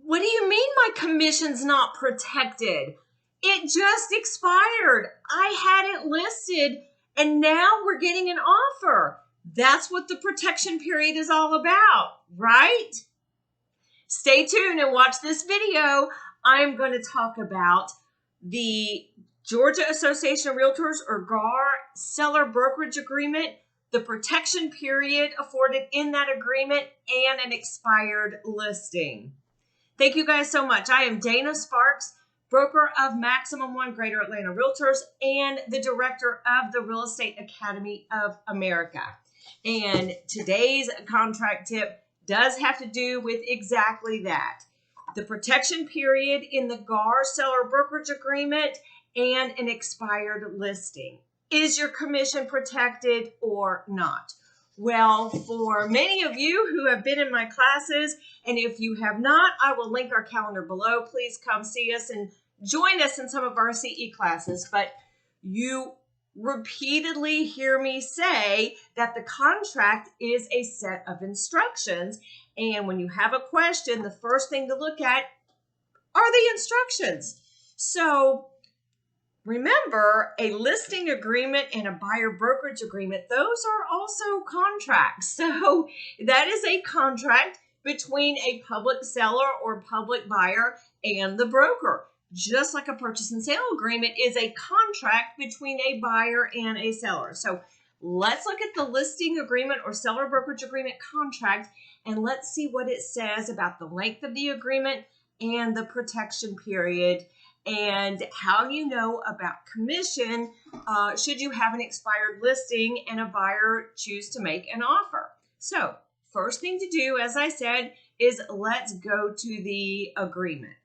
What do you mean my commission's not protected? It just expired. I had it listed and now we're getting an offer. That's what the protection period is all about, right? Stay tuned and watch this video. I'm going to talk about the Georgia Association of Realtors, or GAR, Seller Brokerage Agreement, the protection period afforded in that agreement, and an expired listing. Thank you guys so much. I am Dana Sparks, broker of Maximum One Greater Atlanta Realtors and the director of the Real Estate Academy of America. And today's contract tip does have to do with exactly that. The protection period in the GAR Seller Brokerage Agreement and an expired listing. Is your commission protected or not? Well, for many of you who have been in my classes, and if you have not, I will link our calendar below. Please come see us and join us in some of our CE classes. But you repeatedly hear me say that the contract is a set of instructions. And when you have a question, the first thing to look at are the instructions. So remember, a listing agreement and a buyer brokerage agreement, those are also contracts. So that is a contract between a public seller or public buyer and the broker. Just like a purchase and sale agreement is a contract between a buyer and a seller. So let's look at the listing agreement or seller brokerage agreement contract, and let's see what it says about the length of the agreement and the protection period, and how you know about commission should you have an expired listing and a buyer choose to make an offer. So first thing to do, as I said, is let's go to the agreement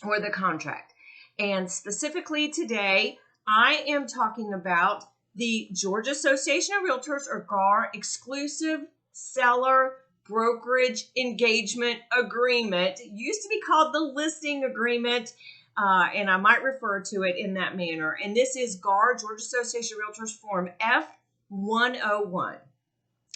or the contract. And specifically today, I am talking about the Georgia Association of Realtors, or GAR, Exclusive Seller Brokerage Engagement Agreement. It used to be called the Listing Agreement, and I might refer to it in that manner. And this is GAR, Georgia Association of Realtors, Form F-101.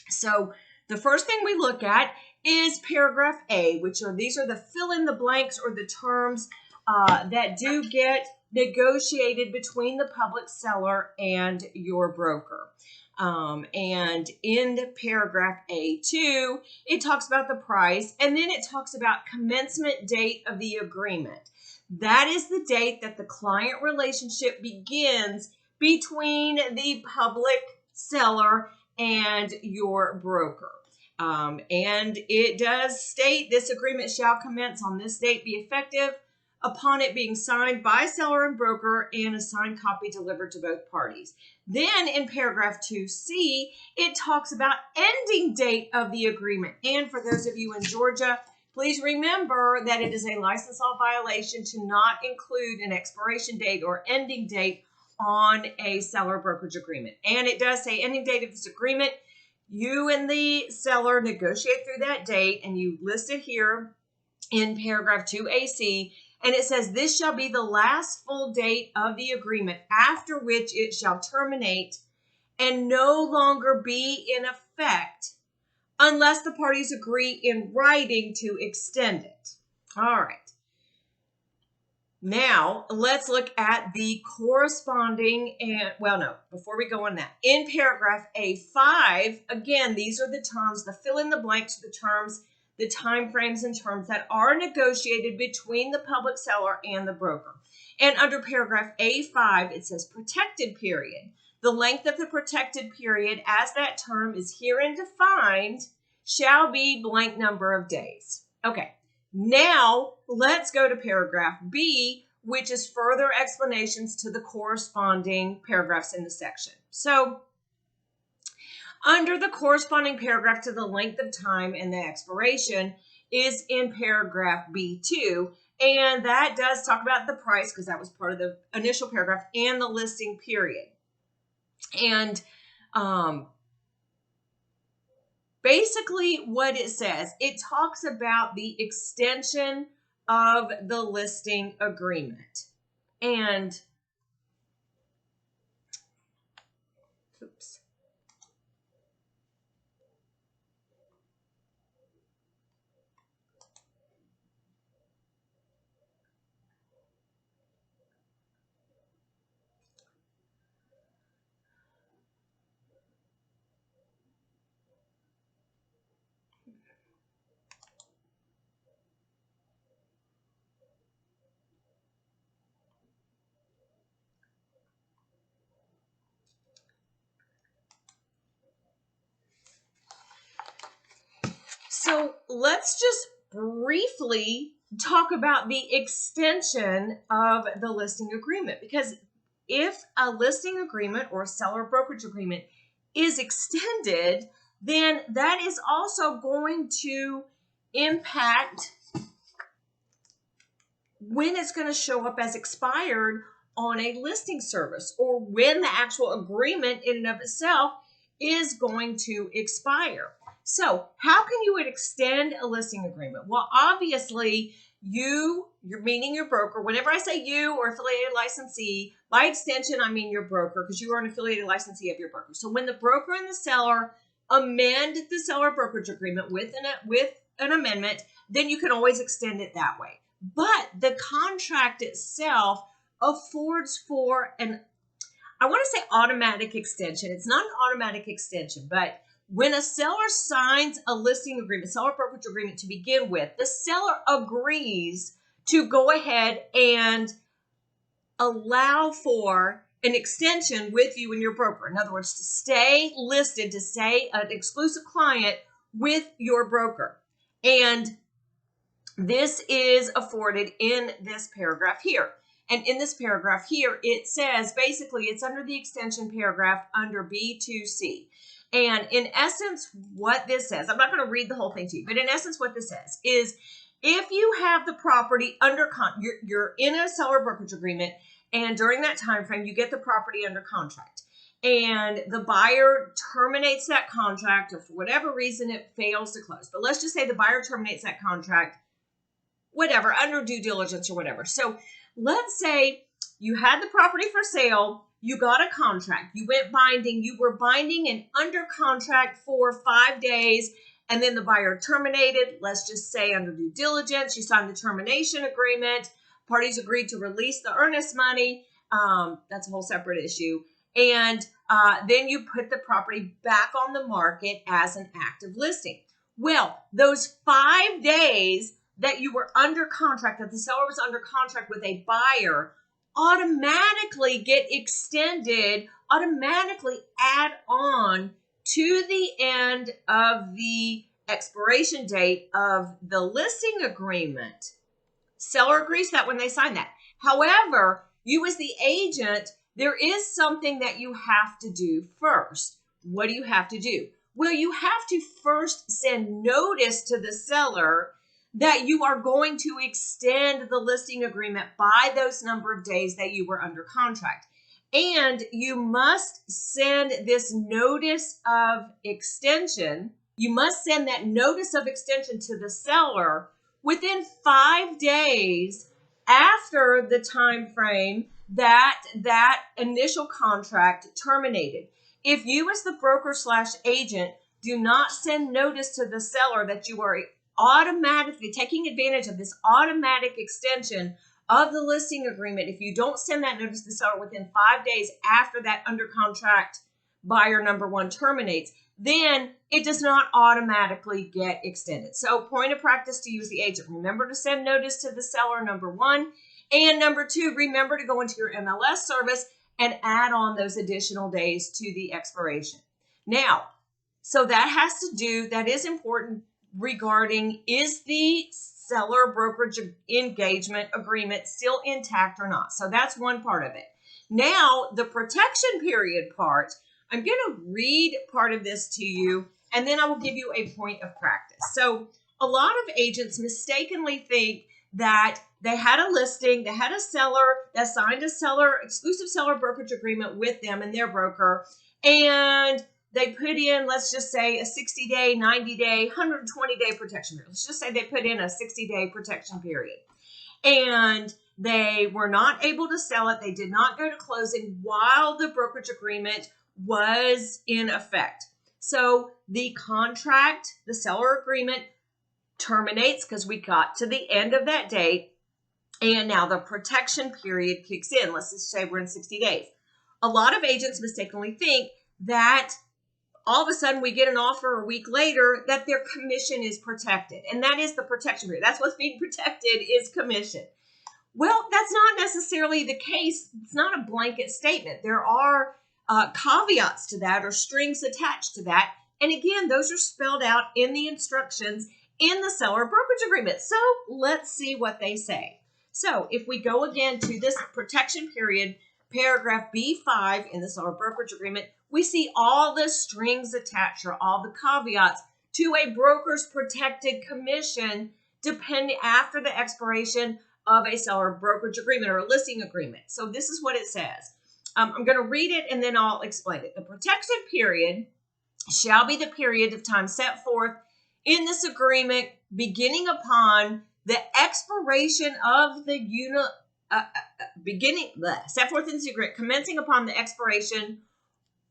So the first thing we look at is paragraph A, these are the fill in the blanks or the terms that do get negotiated between the public seller and your broker. And in paragraph A2, it talks about the price, and then it talks about commencement date of the agreement. That is the date that the client relationship begins between the public seller and your broker. And it does state this agreement shall commence on this date, be effective upon it being signed by seller and broker, and a signed copy delivered to both parties. Then in paragraph 2C, it talks about ending date of the agreement. And for those of you in Georgia, please remember that it is a license law violation to not include an expiration date or ending date on a seller brokerage agreement. And it does say ending date of this agreement. You and the seller negotiate through that date, and you list it here in paragraph 2AC. And it says this shall be the last full date of the agreement, after which it shall terminate and no longer be in effect unless the parties agree in writing to extend it. All right. Now, let's look at the corresponding, before we go on that, in paragraph A5, again, these are the terms, the fill in the blanks, the terms, the time frames and terms that are negotiated between the public seller and the broker. And under paragraph A5, it says protected period. The length of the protected period, as that term is herein defined, shall be blank number of days. Okay, now let's go to paragraph B, which is further explanations to the corresponding paragraphs in the section. So under the corresponding paragraph to the length of time and the expiration is in paragraph B2, and that does talk about the price because that was part of the initial paragraph, and the listing period. And basically what it says, it talks about the extension of the listing agreement. And So let's just briefly talk about the extension of the listing agreement, because if a listing agreement or a seller brokerage agreement is extended, then that is also going to impact when it's going to show up as expired on a listing service, or when the actual agreement in and of itself is going to expire. So how can you extend a listing agreement? Well, obviously you're meaning your broker. Whenever I say you or affiliated licensee, by extension, I mean your broker, because you are an affiliated licensee of your broker. So when the broker and the seller amend the seller brokerage agreement with an amendment, then you can always extend it that way. But the contract itself affords for I want to say automatic extension. It's not an automatic extension, but when a seller signs a listing agreement, seller brokerage agreement to begin with, the seller agrees to go ahead and allow for an extension with you and your broker. In other words, to stay listed, to stay an exclusive client with your broker. And this is afforded in this paragraph here. And in this paragraph here, it says, basically, it's under the extension paragraph under B2C. And in essence, what this says, I'm not going to read the whole thing to you, but in essence, what this says is, if you have the property under you're in a seller brokerage agreement, and during that time frame, you get the property under contract, and the buyer terminates that contract, or for whatever reason, it fails to close. But let's just say the buyer terminates that contract, whatever, under due diligence or whatever. So let's say you had the property for sale, you got a contract, you went binding, you were binding and under contract for 5 days, and then the buyer terminated, let's just say under due diligence, you signed the termination agreement, parties agreed to release the earnest money, that's a whole separate issue, and then you put the property back on the market as an active listing. Well, those 5 days that you were under contract, that the seller was under contract with a buyer, automatically get extended, automatically add on to the end of the expiration date of the listing agreement. Seller agrees that when they sign that. However, you as the agent, there is something that you have to do first. What do you have to do? Well, you have to first send notice to the seller that you are going to extend the listing agreement by those number of days that you were under contract. And you must send this notice of extension. You must send that notice of extension to the seller within 5 days after the time frame that that initial contract terminated. If you as the broker/agent do not send notice to the seller that you are automatically taking advantage of this automatic extension of the listing agreement, if you don't send that notice to the seller within 5 days after that under contract buyer number one terminates, then it does not automatically get extended. So point of practice to you as the agent, remember to send notice to the seller, number one, and number two, remember to go into your MLS service and add on those additional days to the expiration. Now, so that is important regarding, is the seller brokerage engagement agreement still intact or not? So that's one part of it. Now, the protection period part, I'm going to read part of this to you, and then I will give you a point of practice. So a lot of agents mistakenly think that they had a listing, they had a seller that signed a exclusive seller brokerage agreement with them and their broker, and they put in, let's just say, a 60-day, 90-day, 120-day protection period. Let's just say they put in a 60-day protection period. And they were not able to sell it. They did not go to closing while the brokerage agreement was in effect. So the contract, the seller agreement terminates because we got to the end of that date. And now the protection period kicks in. Let's just say we're in 60 days. A lot of agents mistakenly think that all of a sudden we get an offer a week later that their commission is protected. And that is the protection period. That's what's being protected, is commission. Well, that's not necessarily the case. It's not a blanket statement. There are caveats to that, or strings attached to that. And again, those are spelled out in the instructions in the Seller Brokerage Agreement. So let's see what they say. So if we go again to this protection period, paragraph B5 in the Seller Brokerage Agreement, we see all the strings attached, or all the caveats to a broker's protected commission depending after the expiration of a Seller Brokerage Agreement or a listing agreement. So this is what it says. I'm going to read it and then I'll explain it. The protection period shall be the period of time set forth in this agreement beginning upon the expiration of the set forth in this agreement, commencing upon the expiration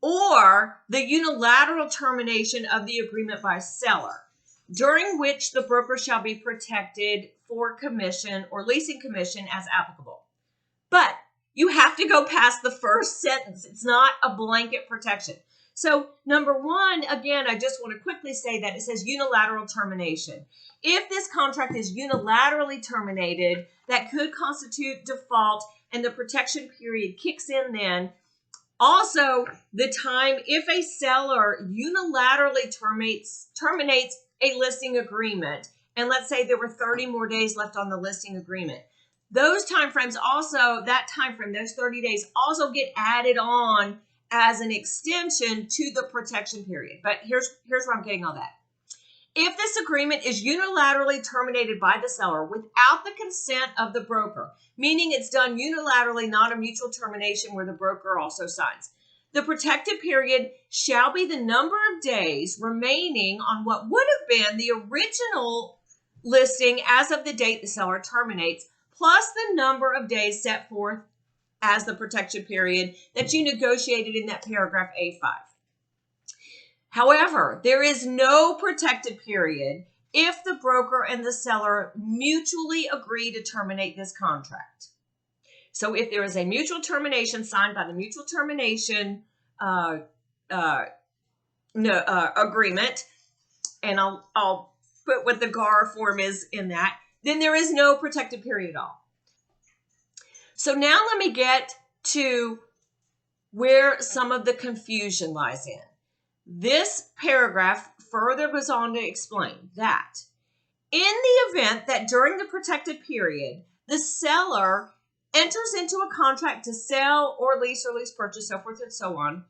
or the unilateral termination of the agreement by seller, during which the broker shall be protected for commission or leasing commission as applicable. But you have to go past the first sentence. It's not a blanket protection. So number one, again, I just want to quickly say that it says unilateral termination. If this contract is unilaterally terminated, that could constitute default and the protection period kicks in then. Also, the time if a seller unilaterally terminates a listing agreement, and let's say there were 30 more days left on the listing agreement, those time frames also, that time frame, those 30 days also get added on as an extension to the protection period. But here's where I'm getting all that. If this agreement is unilaterally terminated by the seller without the consent of the broker, meaning it's done unilaterally, not a mutual termination where the broker also signs, the protected period shall be the number of days remaining on what would have been the original listing as of the date the seller terminates, plus the number of days set forth as the protection period that you negotiated in that paragraph A5. However, there is no protected period if the broker and the seller mutually agree to terminate this contract. So if there is a mutual termination signed by the mutual termination agreement, and I'll put what the GAR form is in that, then there is no protected period at all. So now let me get to where some of the confusion lies in. This paragraph further goes on to explain that in the event that during the protected period, the seller enters into a contract to sell or lease purchase, so forth and so on,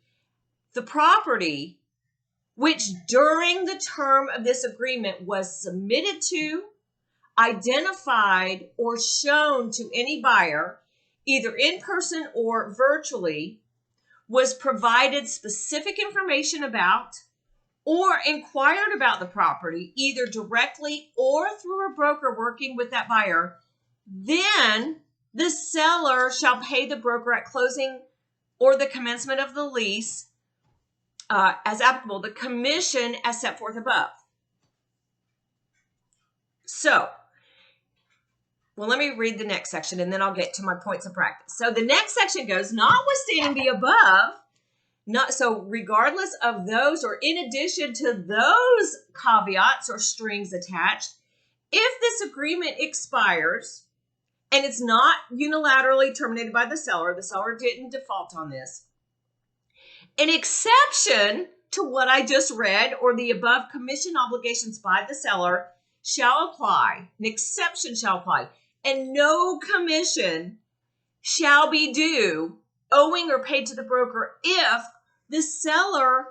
the property which during the term of this agreement was submitted to, identified, or shown to any buyer, either in person or virtually, was provided specific information about or inquired about the property, either directly or through a broker working with that buyer, then the seller shall pay the broker at closing or the commencement of the lease, as applicable, the commission as set forth above. So, well, let me read the next section and then I'll get to my points of practice. So the next section goes, notwithstanding the above, so regardless of those or in addition to those caveats or strings attached, if this agreement expires and it's not unilaterally terminated by the seller didn't default on this, an exception to what I just read or the above commission obligations by the seller shall apply. An exception shall apply. And no commission shall be due, owing or paid to the broker if the seller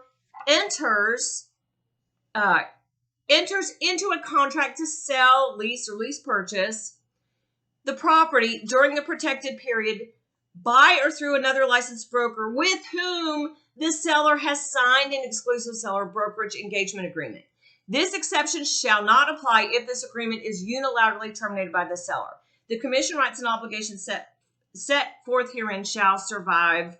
enters into a contract to sell, lease, or lease purchase the property during the protected period by or through another licensed broker with whom the seller has signed an exclusive seller brokerage engagement agreement. This exception shall not apply if this agreement is unilaterally terminated by the seller. The commission rights and obligations set forth herein shall survive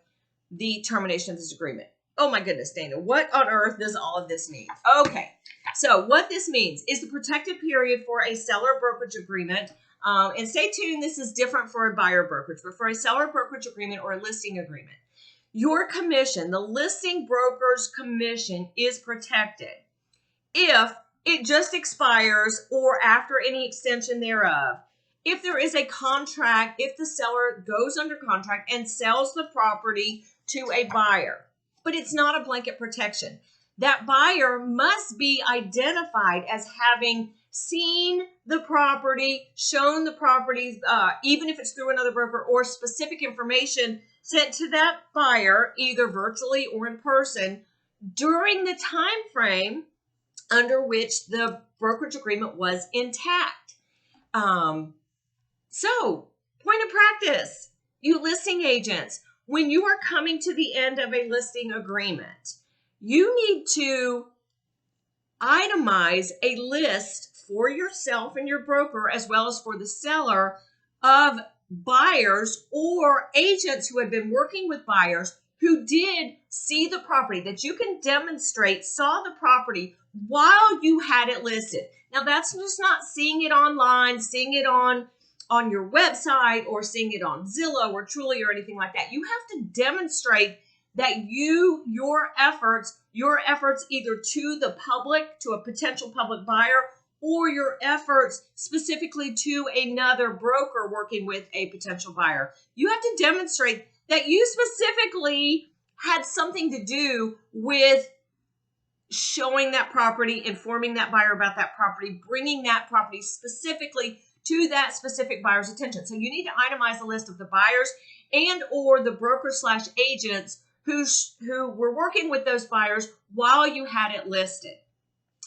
the termination of this agreement. Oh my goodness, Dana, what on earth does all of this mean? Okay, so what this means is the protected period for a seller brokerage agreement, and stay tuned, this is different for a buyer brokerage, but for a seller brokerage agreement or a listing agreement, your commission, the listing broker's commission, is protected if it just expires or after any extension thereof. If there is a contract, if the seller goes under contract and sells the property to a buyer, but it's not a blanket protection. that buyer must be identified as having seen the property, shown the property, even if it's through another broker, or specific information sent to that buyer, either virtually or in person, during the time frame under which the brokerage agreement was intact. So, point of practice, you listing agents, when you are coming to the end of a listing agreement, you need to itemize a list for yourself and your broker, as well as for the seller, of buyers or agents who had been working with buyers who did see the property, that you can demonstrate saw the property while you had it listed. Now, that's just not seeing it online, seeing it on your website, or seeing it on Zillow or Truly or anything like that. You have to demonstrate that your efforts either to the public, to a potential public buyer, or your efforts specifically to another broker working with a potential buyer. You have to demonstrate that you specifically had something to do with showing that property, informing that buyer about that property, bringing that property specifically to that specific buyer's attention. So you need to itemize a list of the buyers and or the broker/agents who were working with those buyers while you had it listed.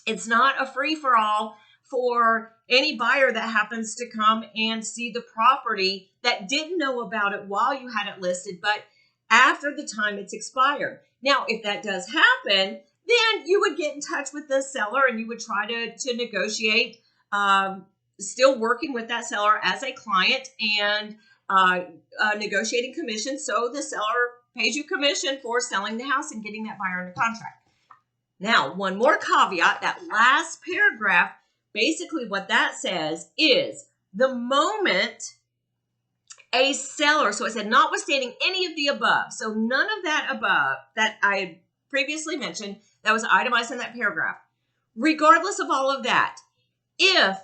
It's not a free-for-all for any buyer that happens to come and see the property that didn't know about it while you had it listed, but after the time it's expired. Now, if that does happen, then you would get in touch with the seller and you would try to negotiate, still working with that seller as a client, and negotiating commission, so the seller pays you commission for selling the house and getting that buyer under contract. Now, one more caveat, that last paragraph, basically what that says is the moment a seller, so it said notwithstanding any of the above, so none of that above that I had previously mentioned that was itemized in that paragraph, regardless of all of that, if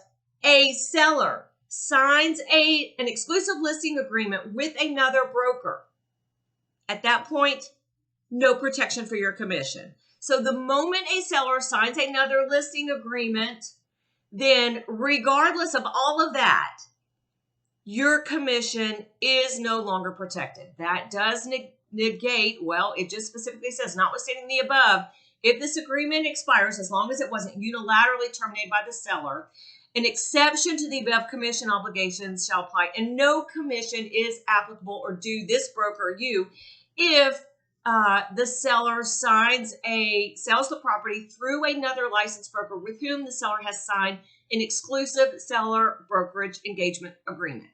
a seller signs an exclusive listing agreement with another broker, at that point, no protection for your commission. So the moment a seller signs another listing agreement, then regardless of all of that, your commission is no longer protected. That does negate, well, it just specifically says, notwithstanding the above, if this agreement expires, as long as it wasn't unilaterally terminated by the seller, an exception to the above commission obligations shall apply, and no commission is applicable or due this broker or you if the seller sells the property through another licensed broker with whom the seller has signed an exclusive seller brokerage engagement agreement.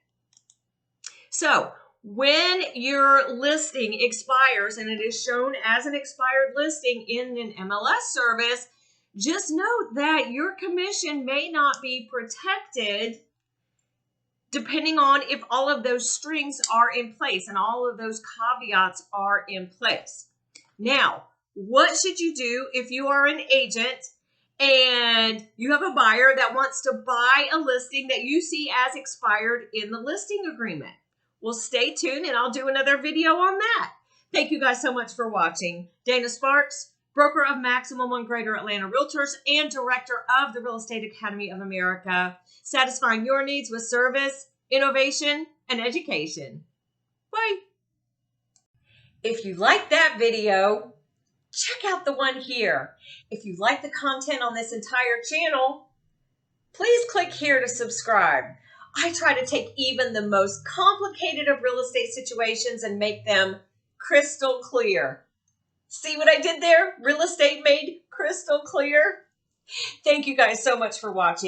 So when your listing expires and it is shown as an expired listing in an MLS service, just note that your commission may not be protected depending on if all of those strings are in place and all of those caveats are in place. Now, what should you do if you are an agent and you have a buyer that wants to buy a listing that you see as expired in the listing agreement? Well, stay tuned and I'll do another video on that. Thank you guys so much for watching. Dana Sparks, broker of Maximum and Greater Atlanta Realtors and director of the Real Estate Academy of America, satisfying your needs with service, innovation, and education. Bye. If you like that video, check out the one here. If you like the content on this entire channel, please click here to subscribe. I try to take even the most complicated of real estate situations and make them crystal clear. See what I did there? Real estate made crystal clear. Thank you guys so much for watching.